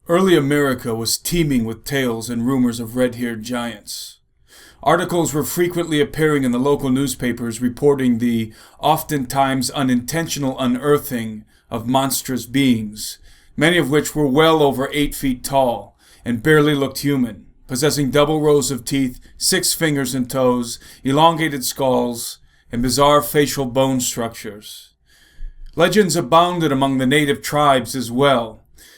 Early America was teeming with tales and rumors of red-haired giants. Articles were frequently appearing in the local newspapers reporting the oftentimes unintentional unearthing of monstrous beings, many of which were well over 8 feet tall and barely looked human, possessing double rows of teeth, 6 fingers and toes, elongated skulls, and bizarre facial bone structures. Legends abounded among the native tribes as well.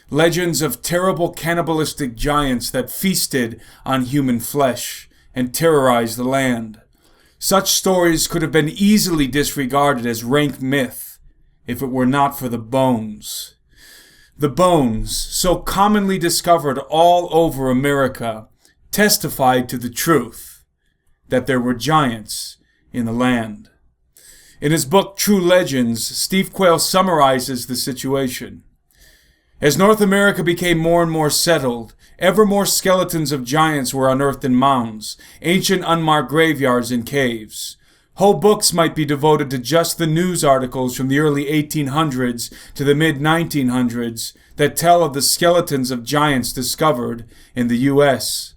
Legends of terrible cannibalistic giants that feasted on human flesh and terrorized the land. Such stories could have been easily disregarded as rank myth if it were not for the bones. The bones, so commonly discovered all over America, testified to the truth that there were giants in the land. In his book True Legends, Steve Quayle summarizes the situation. As North America became more and more settled, ever more skeletons of giants were unearthed in mounds, ancient unmarked graveyards and caves. Whole books might be devoted to just the news articles from the early 1800s to the mid-1900s that tell of the skeletons of giants discovered in the U.S.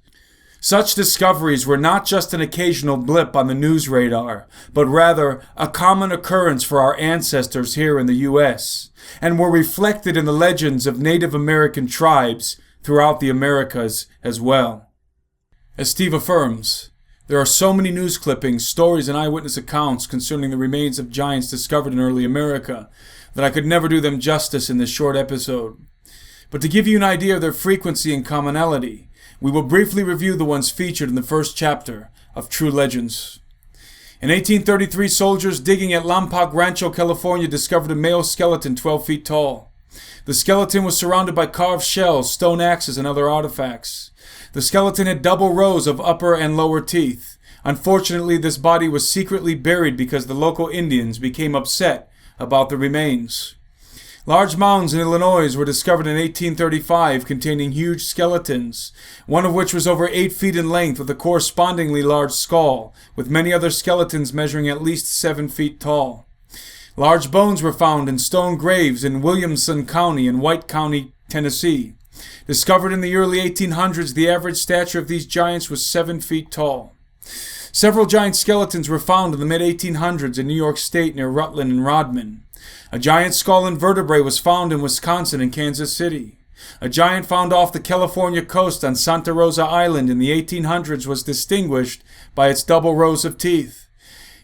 Such discoveries were not just an occasional blip on the news radar, but rather a common occurrence for our ancestors here in the U.S., and were reflected in the legends of Native American tribes throughout the Americas as well. As Steve affirms, there are so many news clippings, stories, and eyewitness accounts concerning the remains of giants discovered in early America that I could never do them justice in this short episode. But to give you an idea of their frequency and commonality, we will briefly review the ones featured in the first chapter of True Legends. In 1833, soldiers digging at Lompoc Rancho, California, discovered a male skeleton 12 feet tall. The skeleton was surrounded by carved shells, stone axes, and other artifacts. The skeleton had double rows of upper and lower teeth. Unfortunately, this body was secretly buried because the local Indians became upset about the remains. Large mounds in Illinois were discovered in 1835 containing huge skeletons, one of which was over 8 feet in length with a correspondingly large skull, with many other skeletons measuring at least 7 feet tall. Large bones were found in stone graves in Williamson County and White County, Tennessee. Discovered in the early 1800s, the average stature of these giants was 7 feet tall. Several giant skeletons were found in the mid-1800s in New York State near Rutland and Rodman. A giant skull and vertebrae was found in Wisconsin and Kansas City. A giant found off the California coast on Santa Rosa Island in the 1800s was distinguished by its double rows of teeth.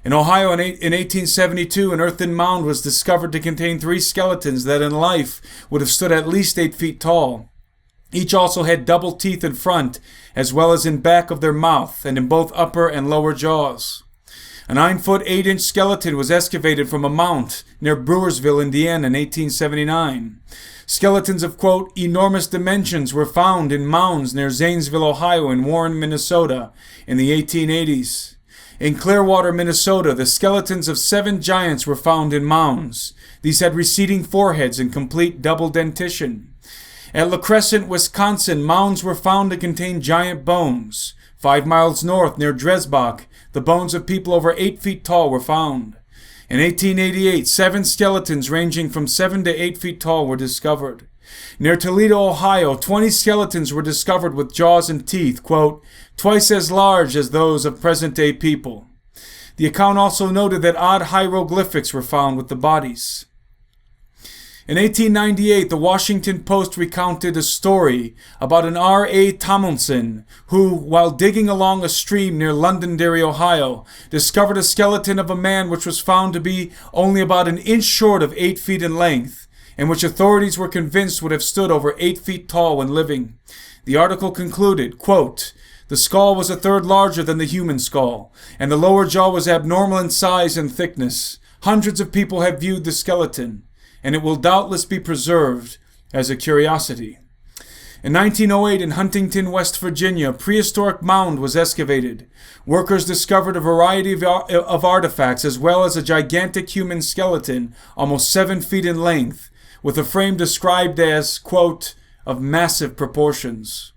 In Ohio in 1872, an earthen mound was discovered to contain 3 skeletons that in life would have stood at least 8 feet tall. Each also had double teeth in front, as well as in back of their mouth and in both upper and lower jaws. A 9-foot 8-inch skeleton was excavated from a mount near Brewersville, Indiana in 1879. Skeletons of, quote, enormous dimensions were found in mounds near Zanesville, Ohio and Warren, Minnesota in the 1880s. In Clearwater, Minnesota, the skeletons of 7 giants were found in mounds. These had receding foreheads and complete double dentition. At La Crescent, Wisconsin, mounds were found to contain giant bones. 5 miles north, near Dresbach, the bones of people over 8 feet tall were found. In 1888, 7 skeletons ranging from 7 to 8 feet tall were discovered. Near Toledo, Ohio, 20 skeletons were discovered with jaws and teeth, quote, twice as large as those of present-day people. The account also noted that odd hieroglyphics were found with the bodies. In 1898, the Washington Post recounted a story about an R.A. Tomlinson who, while digging along a stream near Londonderry, Ohio, discovered a skeleton of a man which was found to be only about an inch short of 8 feet in length, and which authorities were convinced would have stood over 8 feet tall when living. The article concluded, quote, the skull was a third larger than the human skull, and the lower jaw was abnormal in size and thickness. Hundreds of people have viewed the skeleton, and it will doubtless be preserved as a curiosity. In 1908, in Huntington, West Virginia, a prehistoric mound was excavated. Workers discovered a variety of artifacts, as well as a gigantic human skeleton, almost 7 feet in length, with a frame described as, quote, of massive proportions.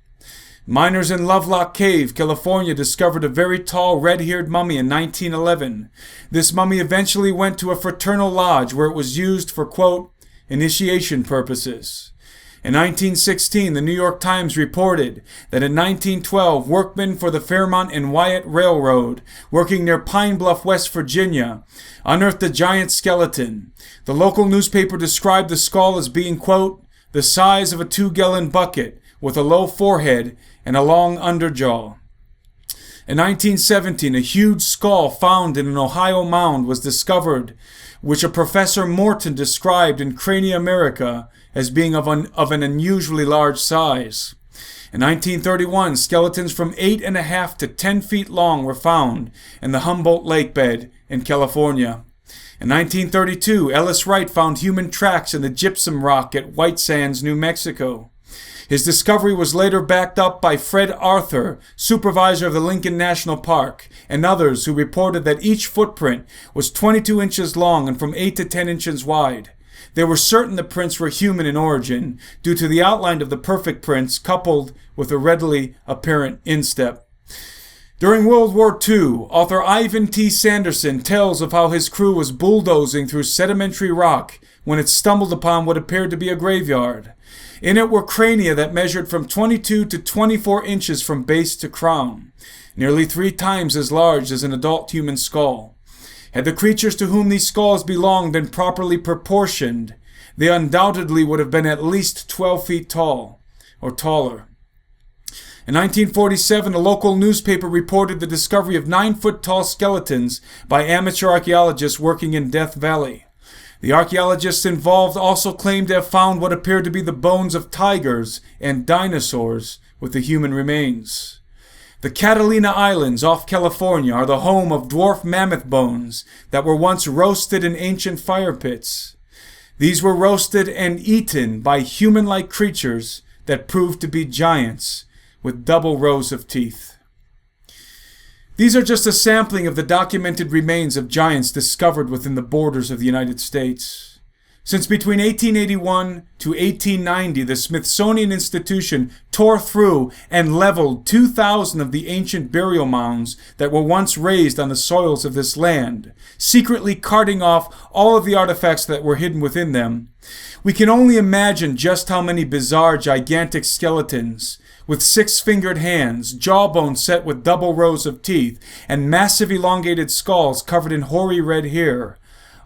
Miners in Lovelock Cave, California, discovered a very tall, red-haired mummy in 1911. This mummy eventually went to a fraternal lodge where it was used for, quote, initiation purposes. In 1916, the New York Times reported that in 1912, workmen for the Fairmont and Wyatt Railroad, working near Pine Bluff, West Virginia, unearthed a giant skeleton. The local newspaper described the skull as being, quote, the size of a 2-gallon bucket, with a low forehead and a long underjaw. In 1917, a huge skull found in an Ohio mound was discovered, which a Professor Morton described in Crania America as being of an unusually large size. In 1931, skeletons from 8.5 to 10 feet long were found in the Humboldt Lake bed in California. In 1932, Ellis Wright found human tracks in the gypsum rock at White Sands, New Mexico. His discovery was later backed up by Fred Arthur, supervisor of the Lincoln National Park, and others who reported that each footprint was 22 inches long and from 8 to 10 inches wide. They were certain the prints were human in origin, due to the outline of the perfect prints coupled with a readily apparent instep. During World War II, author Ivan T. Sanderson tells of how his crew was bulldozing through sedimentary rock when it stumbled upon what appeared to be a graveyard. In it were crania that measured from 22 to 24 inches from base to crown, nearly 3 times as large as an adult human skull. Had the creatures to whom these skulls belonged been properly proportioned, they undoubtedly would have been at least 12 feet tall, or taller. In 1947, a local newspaper reported the discovery of 9-foot-tall skeletons by amateur archaeologists working in Death Valley. The archaeologists involved also claimed to have found what appeared to be the bones of tigers and dinosaurs with the human remains. The Catalina Islands off California are the home of dwarf mammoth bones that were once roasted in ancient fire pits. These were roasted and eaten by human-like creatures that proved to be giants with double rows of teeth. These are just a sampling of the documented remains of giants discovered within the borders of the United States. Since between 1881 to 1890, the Smithsonian Institution tore through and leveled 2,000 of the ancient burial mounds that were once raised on the soils of this land, secretly carting off all of the artifacts that were hidden within them. We can only imagine just how many bizarre, gigantic skeletons, with 6-fingered hands, jawbone set with double rows of teeth, and massive elongated skulls covered in hoary red hair,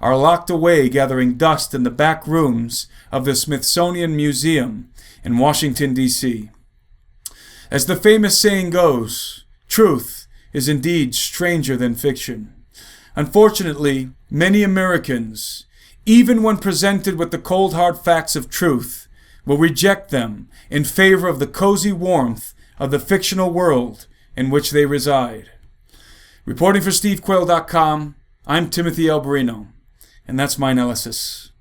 are locked away gathering dust in the back rooms of the Smithsonian Museum in Washington, D.C. As the famous saying goes, truth is indeed stranger than fiction. Unfortunately, many Americans, even when presented with the cold hard facts of truth, will reject them in favor of the cozy warmth of the fictional world in which they reside. Reporting for SteveQuayle.com, I'm Timothy Alberino. And that's my analysis.